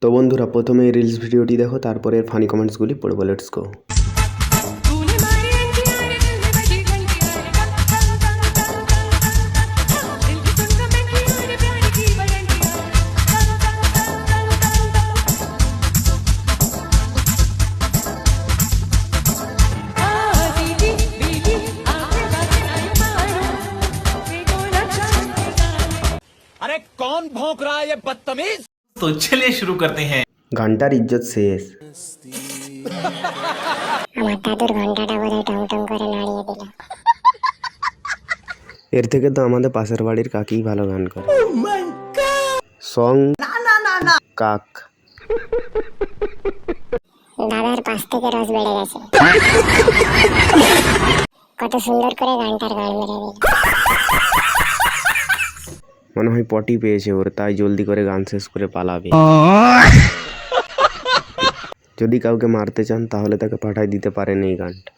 তো বন্ধুরা প্রথমে এই রিলস ভিডিওটি দেখো, তারপরে এর ফানি কমেন্টসগুলি পড়বো। Let's go. अरे कौन भौंक रहा है ये बदतमीज। तो चलिए शुरू करते हैं। গানটার ইজ্জত শেষ। আমার দাদুর ঘন্টাটা বোধহয় টং টং করে নাড়িয়ে দিল। এর থেকে তো আমাদের পাশের বাড়ির কাকিই ভালো গান করে। সং কাক। দাদার পাশ থেকে রস বেড়ে গেছে। কত সুন্দর করে গানটার গান মেরে দিল। মনে হয় পটি পেয়েছে ওর, তাই জলদি করে গান শেষ করে পালাবে। যদি কাউকে মারতে চান তাহলে তাকে পাঠাই দিতে পারেন এই গানটা।